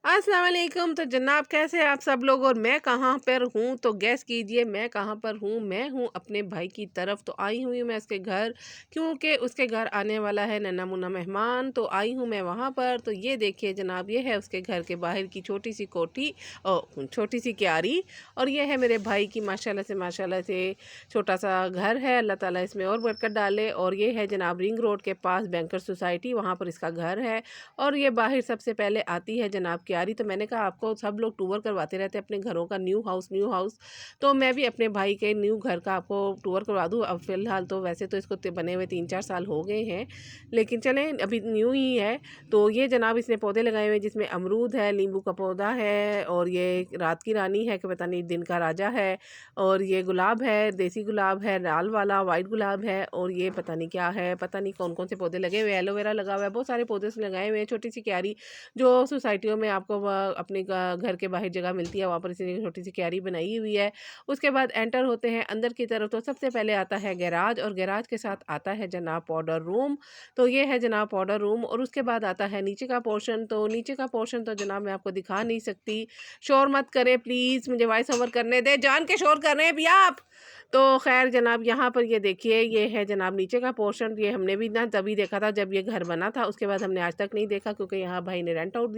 अस्सलाम वालेकुम। तो जनाब कैसे हैं आप सब लोग और मैं कहाँ पर हूँ? तो गैस कीजिए मैं कहाँ पर हूँ। मैं हूँ अपने भाई की तरफ। तो आई हुई हूँ मैं उसके घर, क्योंकि उसके घर आने वाला है नन्हा मुन्ना मेहमान। तो आई हूँ मैं वहाँ पर। तो ये देखिए जनाब, ये है उसके घर के बाहर की छोटी सी कोठी और छोटी सी क्यारी। और ये है मेरे भाई की माशाल्लाह से छोटा सा घर है। अल्लाह ताला इसमें और बरकत डाले। और ये है जनाब रिंग रोड के पास बैंकर सोसाइटी, वहाँ पर इसका घर है। और ये बाहर सबसे पहले आती है जनाब क्यारी। तो मैंने कहा आपको सब लोग टूर करवाते रहते हैं अपने घरों का, न्यू हाउस। तो मैं भी अपने भाई के न्यू घर का आपको टूर करवा दूँ। अब फ़िलहाल तो वैसे तो इसको बने हुए 3-4 साल हो गए हैं, लेकिन चलें अभी न्यू ही है। तो ये जनाब इसने पौधे लगाए हुए हैं, जिसमें अमरूद है, नींबू का पौधा है, और ये रात की रानी है कि पता नहीं दिन का राजा है। और ये गुलाब है, देसी गुलाब है, लाल वाला वाइट गुलाब है। और ये पता नहीं क्या है, पता नहीं कौन कौन से पौधे लगे हुए, एलोवेरा लगा हुआ है, बहुत सारे पौधे उसने लगाए हुए हैं। छोटी सी क्यारी जो सोसाइटियों में आपको अपने घर के बाहर जगह मिलती है, वहाँ पर इसने छोटी सी क्यारी बनाई हुई है। उसके बाद एंटर होते हैं अंदर की तरफ। तो सबसे पहले आता है गैराज, और गैराज के साथ आता है जनाब पाउडर रूम। तो ये है जनाब पाउडर रूम। और उसके बाद आता है नीचे का पोर्शन। तो नीचे का पोर्शन तो जनाब मैं आपको दिखा नहीं सकती, शोर मत करे प्लीज़, मुझे वॉइस ओवर करने दे, जान के शोर कर रहे हैं भैया आप। तो खैर जनाब यहाँ पर ये देखिए, ये है जनाब नीचे का पोर्शन। ये हमने भी ना तभी देखा था जब ये घर बना था, उसके बाद हमने आज तक नहीं देखा, क्योंकि यहाँ भाई ने रेंट आउट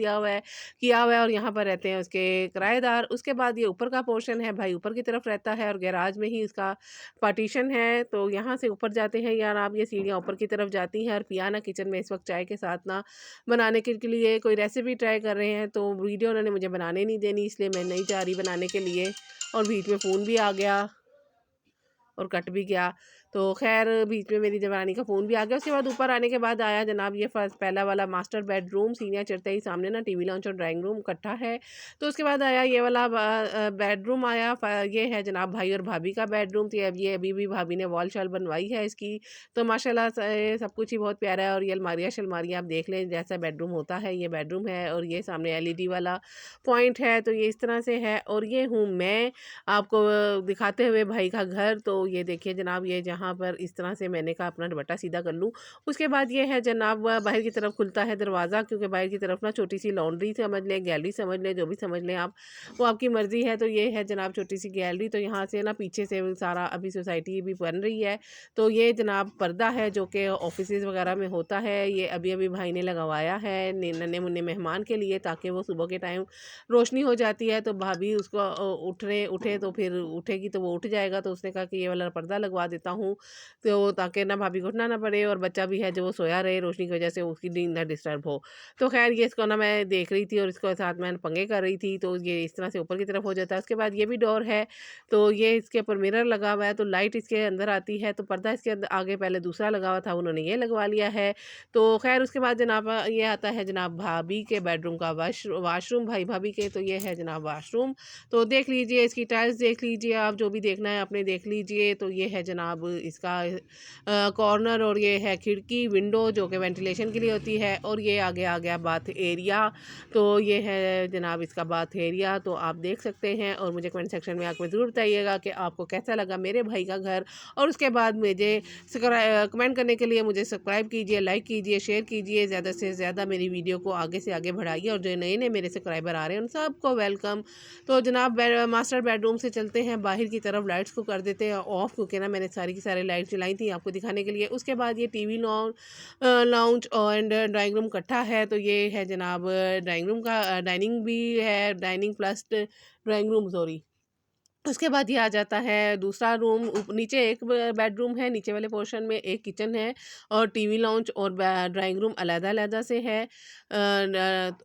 किया हुआ है और यहाँ पर रहते हैं उसके किराएदार। उसके बाद ये ऊपर का पोर्शन है, भाई ऊपर की तरफ रहता है और गैराज में ही इसका पार्टीशन है। तो यहाँ से ऊपर जाते हैं यार आप, ये सीढ़ियाँ ऊपर की तरफ जाती हैं। और पियाना किचन में इस वक्त चाय के साथ ना बनाने के लिए कोई रेसिपी ट्राई कर रहे हैं। तो वीडियो उन्होंने मुझे बनाने नहीं देनी, इसलिए मैं नहीं जा रही बनाने के लिए। और बीच में फ़ोन भी आ गया और कट भी गया। तो ख़ैर बीच में मेरी देवरानी का फ़ोन भी आ गया। उसके बाद ऊपर आने के बाद आया जनाब ये फर्स्ट पहला वाला मास्टर बेडरूम। सीढ़ियाँ चढ़ते ही सामने ना टीवी लॉन्च और ड्राइंग रूम इकट्ठा है। तो उसके बाद आया ये वाला बेडरूम आया। ये है जनाब भाई और भाभी का बेडरूम। तो ये अभी भी भाभी ने वॉल शॉल बनवाई है इसकी। तो माशाल्लाह से सब कुछ ही बहुत प्यारा है। और ये अलमारियाँ शलमारियाँ आप देख लें जैसा बेडरूम होता है, ये बेडरूम है। और ये सामने एलईडी वाला पॉइंट है। तो ये इस तरह से है। और ये हूँ मैं आपको दिखाते हुए भाई का घर। तो ये देखिए जनाब, ये जहाँ पर इस तरह से मैंने कहा अपना दुपट्टा सीधा कर लूँ। उसके बाद ये है जनाब बाहर की तरफ खुलता है दरवाज़ा, क्योंकि बाहर की तरफ ना छोटी सी लॉन्ड्री समझ लें, गैलरी समझ लें, जो भी समझ लें आप, वो आपकी मर्ज़ी है। तो ये है जनाब छोटी सी गैलरी। तो यहाँ से ना पीछे से सारा अभी सोसाइटी भी बन रही है। तो ये जनाब पर्दा है जो कि ऑफिसेज़ वगैरह में होता है। ये अभी अभी भाई ने लगवाया है नन्हे मुन्ने मेहमान के लिए, ताकि वो सुबह के टाइम रोशनी हो जाती है तो भाभी उसको उठे तो फिर उठेगी तो वो उठ जाएगा। तो उसने कहा कि ये वाला पर्दा लगवा देता हूँ, तो ताकि ना भाभी को उठना ना पड़े, और बच्चा भी है जो वो सोया रहे रोशनी की वजह से, उसकी नींद ना डिस्टर्ब हो। तो खैर ये इसको ना मैं देख रही थी और इसको साथ में पंगे कर रही थी। तो ये इस तरह से ऊपर की तरफ हो जाता है। उसके बाद ये भी डोर है। तो ये इसके ऊपर मिरर लगा हुआ है, तो लाइट इसके अंदर आती है। तो पर्दा इसके अंदर आगे पहले दूसरा लगा हुआ था, उन्होंने ये लगवा लिया है। तो खैर उसके बाद जनाब ये आता है जनाब भाभी के बेडरूम का वाशरूम, भाई भाभी के। तो ये है जनाब वाशरूम। तो देख लीजिए, इसकी टाइल्स देख लीजिए, आप जो भी देखना है आपने देख लीजिए। तो ये है जनाब इसका कॉर्नर, और ये है खिड़की विंडो जो कि वेंटिलेशन के लिए होती है। और ये आगे आ गया बाथ एरिया। तो ये है जनाब इसका बाथ एरिया। तो आप देख सकते हैं। और मुझे कमेंट सेक्शन में आकर ज़रूर बताइएगा कि आपको कैसा लगा मेरे भाई का घर। और उसके बाद मुझे कमेंट करने के लिए मुझे सब्सक्राइब कीजिए, लाइक कीजिए, शेयर कीजिए, ज़्यादा से ज़्यादा मेरी वीडियो को आगे से आगे बढ़ाइए। और जो नए नए मेरे सब्सक्राइबर आ रहे हैं उन सबको वेलकम। तो जनाब मास्टर बेडरूम से चलते हैं बाहर की तरफ, लाइट्स को कर देते हैं ऑफ, क्योंकि ना मैंने सारी की सारी लाइट्स जलाई थी आपको दिखाने के लिए। उसके बाद ये TV lounge and drawing room इकट्ठा है। तो ये है जनाब ड्राइंग रूम का डाइनिंग भी है, dining plus drawing room sorry. उसके बाद ये आ जाता है दूसरा रूम। नीचे एक बेडरूम है, नीचे वाले पोर्शन में एक किचन है, और टीवी लाउंज और ड्राइंग रूम अलग-अलग से है।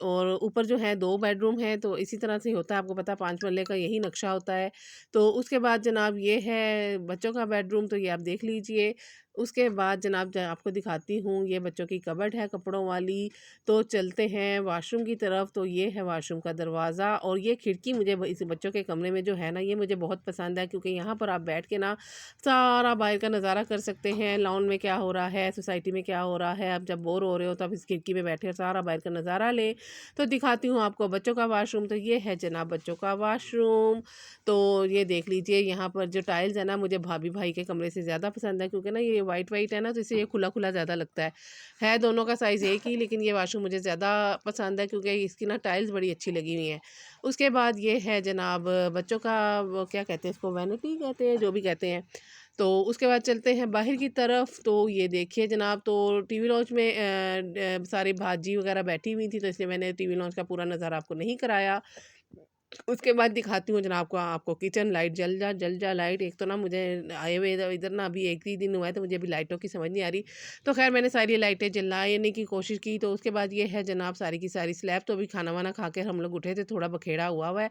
और ऊपर जो है 2 बेडरूम है। तो इसी तरह से होता है, आपको पता है 5 मरले का यही नक्शा होता है। तो उसके बाद जनाब ये है बच्चों का बेडरूम। तो ये आप देख लीजिए। उसके बाद जनाब आपको दिखाती हूँ, ये बच्चों की कबर्ड है कपड़ों वाली। तो चलते हैं वाशरूम की तरफ। तो ये है वाशरूम का दरवाज़ा। और ये खिड़की मुझे इस बच्चों के कमरे में जो है ना, ये मुझे बहुत पसंद है, क्योंकि यहाँ पर आप बैठ के ना सारा बाहर का नज़ारा कर सकते हैं, लॉन में क्या हो रहा है, सोसाइटी में क्या हो रहा है। आप जब बोर हो रहे हो तो आप इस खिड़की में बैठे सारा बाहर का नज़ारा लें। तो दिखाती हूँ आपको बच्चों का वाशरूम। तो ये है जनाब बच्चों का वाशरूम। तो ये देख लीजिए, यहाँ पर जो टाइल्स है ना, मुझे भाभी भाई के कमरे से ज़्यादा पसंद है, क्योंकि ना ये वाइट वाइट है ना, तो इसे ये खुला खुला ज़्यादा लगता है दोनों का साइज़ एक ही, लेकिन ये वाशरूम मुझे ज़्यादा पसंद है क्योंकि इसकी ना टाइल्स बड़ी अच्छी लगी हुई हैं। उसके बाद ये है जनाब बच्चों का, वो क्या कहते हैं इसको, वैनिटी कहते हैं, जो भी कहते हैं। तो उसके बाद चलते हैं बाहर की तरफ। तो ये देखिए जनाब, तो टीवी लॉन्च में सारी भाजी वगैरह बैठी हुई थी, तो इसलिए मैंने टीवी लॉन्च का पूरा नज़ारा आपको नहीं कराया। उसके बाद दिखाती हूँ जनाब को आपको किचन। लाइट जल जा लाइट। एक तो ना मुझे आए हुए इधर इधर ना अभी 1 ही दिन हुआ है, तो मुझे अभी लाइटों की समझ नहीं आ रही। तो खैर मैंने सारी लाइटें जलाने की कोशिश की। तो उसके बाद ये है जनाब सारी की सारी स्लैब। तो अभी खाना वाना खा के हम लोग उठे थे, थोड़ा बखेड़ा हुआ है।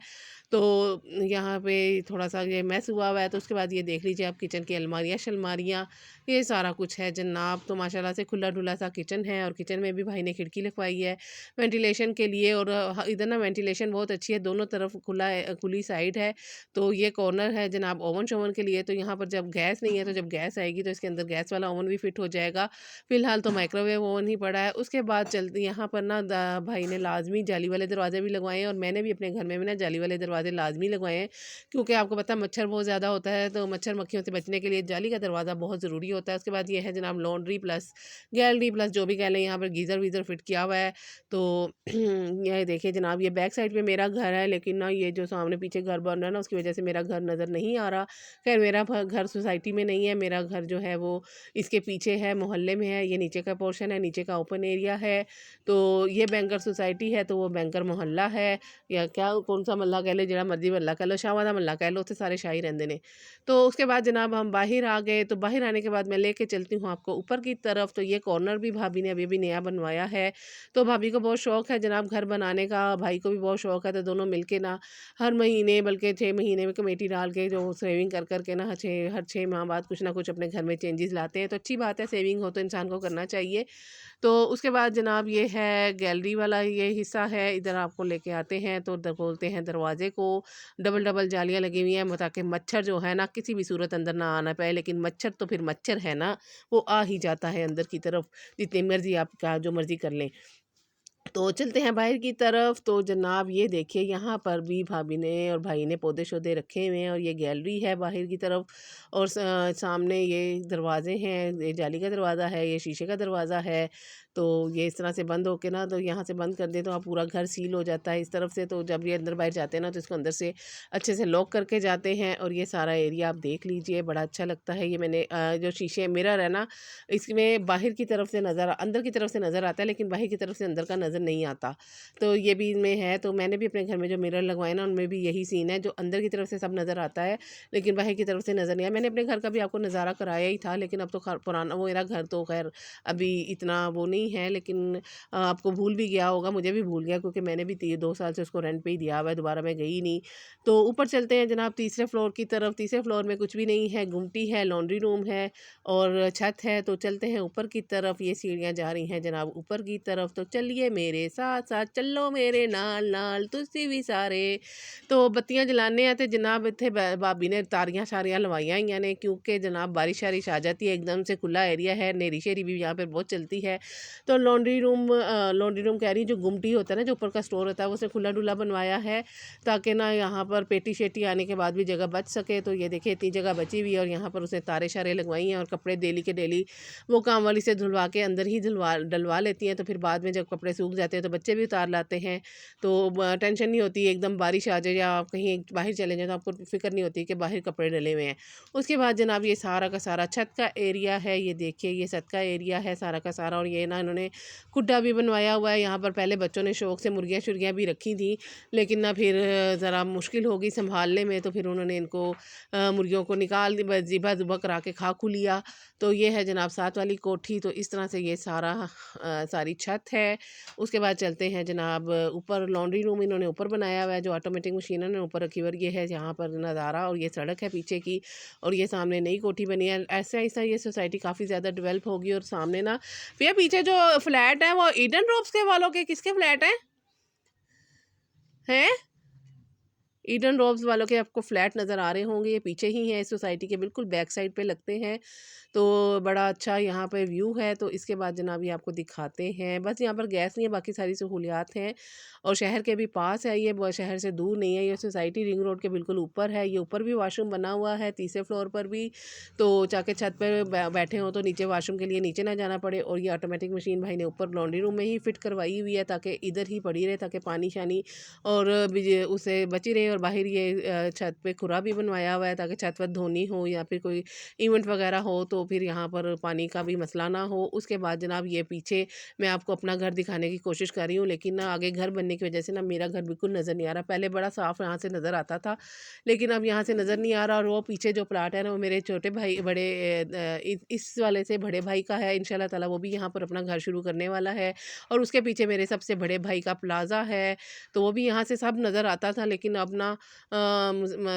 तो यहाँ पे थोड़ा सा ये मैस हुआ है। तो उसके बाद ये देख लीजिए आप किचन की अलमारियाँ शलमारियाँ, ये सारा कुछ है जनाब। तो माशाल्लाह से खुला डुला सा किचन है, और किचन में भी भाई ने खिड़की लगवाई है वेंटिलेशन के लिए। और इधर ना वेंटिलेशन बहुत अच्छी है, दोनों तरफ खुला है, खुली साइड है। तो ये कॉर्नर है जनाब ओवन शोवन के लिए। तो यहाँ पर जब गैस नहीं है, तो जब गैस आएगी तो इसके अंदर गैस वाला ओवन भी फिट हो जाएगा। फिलहाल तो माइक्रोवेव ओवन ही पड़ा है। उसके बाद चलते यहाँ पर ना भाई ने लाजमी जाली वाले दरवाजे भी लगवाए हैं, और मैंने भी अपने घर में भी ना जाली वाले दरवाजे लाजमी लगवाए हैं, क्योंकि आपको पता है मच्छर बहुत ज़्यादा होता है। तो मच्छर मक्खियों से बचने के लिए जाली का दरवाज़ा बहुत ज़रूरी होता है। उसके बाद ये है जनाब लॉन्ड्री प्लस गैलरी प्लस जो भी कह लें, यहाँ पर गीज़र वीज़र फिट किया हुआ है। तो ये देखिए जनाब, ये बैक साइड पे मेरा घर है, लेकिन ना ये जो सामने पीछे घर बन रहा है ना, उसकी वजह से मेरा घर नज़र नहीं आ रहा। खैर मेरा घर सोसाइटी में नहीं है, मेरा घर जो है वो इसके पीछे है, मोहल्ले में है। ये नीचे का पोर्शन है, नीचे का ओपन एरिया है। तो ये बैंकर सोसाइटी है, तो वो बैंकर मोहल्ला है, या क्या कौन सा मल्ला कह लो, जरा मर्जी मल्ला कह लो, शाहवादा मल्ला कह लो, उत्थे सारे शाही रहंदे ने। तो उसके बाद जनाब हम बाहर आ गए। तो बाहर आने के बाद मैं लेके चलती हूँ आपको ऊपर की तरफ। तो ये कॉर्नर भी भाभी ने अभी नया बनवाया है। तो भाभी को बहुत शौक है जनाब घर बनाने का, भाई को भी बहुत शौक है। तो दोनों मिलके ना हर महीने, बल्कि 6 महीने में कमेटी डाल के जो सेविंग कर कर के ना हर 6 माह बाद कुछ ना कुछ अपने घर में चेंजेस लाते हैं। तो अच्छी बात है, सेविंग हो तो इंसान को करना चाहिए। तो उसके बाद जनाब ये है गैलरी वाला ये हिस्सा है, इधर आपको लेके आते हैं। तो खोलते हैं दरवाजे को, डबल डबल जालियाँ लगी हुई हैं ताकि मच्छर जो है ना किसी भी सूरत अंदर ना आना पाए। लेकिन मच्छर तो फिर मच्छर है ना, वो आ ही जाता है अंदर की तरफ, जितनी मर्जी आपका जो मर्जी कर लें। तो चलते हैं बाहर की तरफ। तो जनाब ये देखिए यहाँ पर भी भाभी ने और भाई ने पौधे शौधे रखे हुए हैं, और ये गैलरी है बाहर की तरफ। और सामने ये दरवाजे हैं, ये जाली का दरवाज़ा है, ये शीशे का दरवाज़ा है। तो ये इस तरह से बंद होके ना, तो यहाँ से बंद कर दे तो आप पूरा घर सील हो जाता है इस तरफ से। तो जब ये अंदर बाहर जाते हैं ना, तो इसको अंदर से अच्छे से लॉक करके जाते हैं। और ये सारा एरिया आप देख लीजिए, बड़ा अच्छा लगता है। ये मैंने जो शीशे मिरर है ना, इसमें बाहर की तरफ से नज़र, अंदर की तरफ से नज़र आता है, लेकिन बाहर की तरफ से अंदर का नज़र नहीं आता। तो ये भी इनमें है। तो मैंने भी अपने घर में जो मिरर लगवाए ना, उनमें भी यही सीन है, जो अंदर की तरफ से सब नज़र आता है, लेकिन बाहर की तरफ से नज़र नहीं आया। मैंने अपने घर का भी आपको नज़ारा कराया ही था, लेकिन अब तो पुराना, वो मेरा घर तो खैर अभी इतना वो नहीं है, लेकिन आपको भूल भी गया होगा, मुझे भी भूल गया, क्योंकि मैंने भी 2 साल से उसको रेंट पे ही दिया हुआ है, दोबारा मैं गई नहीं। तो ऊपर चलते हैं जनाब तीसरे फ्लोर की तरफ। तीसरे फ्लोर में कुछ भी नहीं है, गुमटी है, लॉन्ड्री रूम है और छत है। तो चलते हैं ऊपर की तरफ। ये सीढ़ियाँ जा रही हैं जनाब ऊपर की तरफ। तो चलिए मेरे साथ साथ, चलो मेरे नाल नाल तुसी भी सारे। तो बत्तियां जलाने आते जनाब, इतने भाभी ने तारियां शारियां लवाइया हुई ने, क्योंकि जनाब बारिश शारिश आ जाती है, एकदम से खुला एरिया है, नेरी शेरी भी यहाँ पर बहुत चलती है। तो लॉन्ड्री रूम कह रही, जो गुमटी होता है ना, जो ऊपर का स्टोर होता है, उसे खुला डुला बनवाया है, ताकि ना यहाँ पर पेटी शेटी आने के बाद भी जगह बच सके। तो ये देखिए इतनी जगह बची हुई है, और यहाँ पर उसने तारे शारे लगवाई हैं, और कपड़े डेली के डेली वो काम वाली से धुलवा के अंदर ही डलवा लेती हैं। तो फिर बाद में जब कपड़े सूख जाते हैं तो बच्चे भी उतार लाते हैं, तो टेंशन नहीं होती, एकदम बारिश आ जाए या आप कहीं बाहर चले जाए तो आपको फिक्र नहीं होती कि बाहर कपड़े डले हुए हैं। उसके बाद जनाब ये सारा का सारा छत का एरिया है, ये देखिए ये छत का एरिया है सारा का सारा। और ये ना इन्होंने खुड्डा भी बनवाया हुआ है। यहाँ पर पहले बच्चों ने शौक से मुर्गियाँ शुर्गियाँ भी रखी थी, लेकिन ना फिर ज़रा मुश्किल होगी संभालने में, तो फिर उन्होंने इनको मुर्गियों को निकाल दी, बस ज़िबा ज़ुबा करा के खा खू लिया। तो ये है जनाब साथ वाली कोठी। तो इस तरह से ये सारी छत है। उसके बाद चलते हैं जनाब ऊपर। लॉन्ड्री रूम इन्होंने ऊपर बनाया हुआ है, जो ऑटोमेटिक मशीन इन्होंने ऊपर रखी हुई है। ये है यहाँ पर नज़ारा, और ये सड़क है पीछे की, और ये सामने नई कोठी बनी है। ऐसा ऐसा ये सोसाइटी काफ़ी ज़्यादा डेवलप होगी। और सामने ना भैया पीछे जो फ्लैट है वो ईडन रोप्स के वालों के किसके फ्लैट हैं? ईडन रॉब्स वालों के आपको फ्लैट नज़र आ रहे होंगे, ये पीछे ही हैं, इस सोसाइटी के बिल्कुल बैक साइड पे लगते हैं। तो बड़ा अच्छा यहाँ पे व्यू है। तो इसके बाद जनाब ये आपको दिखाते हैं, बस यहाँ पर गैस नहीं है, बाकी सारी सहूलियात हैं और शहर के भी पास है ये, शहर से दूर नहीं है। ये सोसाइटी रिंग रोड के बिल्कुल ऊपर है। ये ऊपर भी वाशरूम बना हुआ है, तीसरे फ्लोर पर भी। तो जाके छत पर बैठे हो तो नीचे वाशरूम के लिए नीचे ना जाना पड़े। और ये ऑटोमेटिक मशीन भाई ने ऊपर लॉन्ड्री रूम में ही फिट करवाई हुई है, ताकि इधर ही पड़ी रहे, ताकि पानी शानी और उसे बची रहे। और बाहर ये छत पे खुरा भी बनवाया हुआ है, ताकि छत वत धोनी हो या फिर कोई इवेंट वगैरह हो तो फिर यहाँ पर पानी का भी मसला ना हो। उसके बाद जनाब ये पीछे मैं आपको अपना घर दिखाने की कोशिश कर रही हूँ, लेकिन ना आगे घर बनने की वजह से ना मेरा घर बिल्कुल नज़र नहीं आ रहा। पहले बड़ा साफ यहाँ से नज़र आता था, लेकिन अब यहाँ से नज़र नहीं आ रहा। और वो पीछे जो प्लाट है ना, वो मेरे छोटे भाई बड़े इस वाले से बड़े भाई का है। इंशाल्लाह ताला वो भी यहाँ पर अपना घर शुरू करने वाला है। और उसके पीछे मेरे सबसे बड़े भाई का प्लाज़ा है, तो वो भी यहाँ से सब नज़र आता था। लेकिन अब ना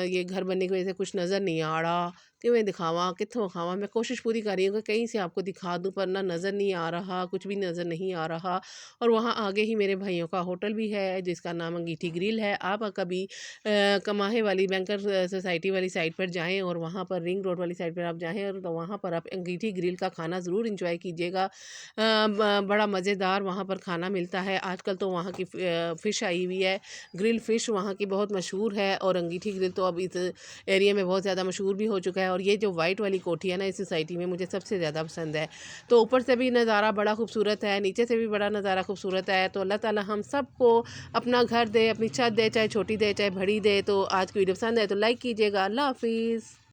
ये घर बनने की वजह से कुछ नज़र नहीं आ रहा। किवें दिखावा, कित्थों खावा। मैं कोशिश पूरी कर रही हूँ कि कहीं से आपको दिखा दूँ, पर ना नज़र नहीं आ रहा, कुछ भी नज़र नहीं आ रहा। और वहाँ आगे ही मेरे भाइयों का होटल भी है, जिसका नाम अंगीठी ग्रिल है। आप कभी कमाहे वाली बैंकर सोसाइटी वाली साइड पर जाएँ और वहाँ पर रिंग रोड वाली साइड पर आप जाएँ, और तो वहाँ पर आप अंगीठी ग्रिल का खाना ज़रूर इंजॉय कीजिएगा। बड़ा मज़ेदार वहाँ पर खाना मिलता है। आजकल तो वहाँ की फ़िश आई हुई है, ग्रिल फ़िश वहाँ की बहुत मशहूर है। और अंगीठी ग्रिल तो अब इस एरिया में बहुत ज़्यादा मशहूर भी हो चुका है। और ये जो वाइट वाली कोठी है ना, इस सोसाइटी में मुझे सबसे ज़्यादा पसंद है। तो ऊपर से भी नज़ारा बड़ा खूबसूरत है, नीचे से भी बड़ा नज़ारा खूबसूरत है। तो अल्लाह ताला हम सबको अपना घर दे, अपनी छत दे, चाहे छोटी दे चाहे बड़ी दे। तो आज की वीडियो पसंद है तो लाइक कीजिएगा। अल्लाह हाफिज़।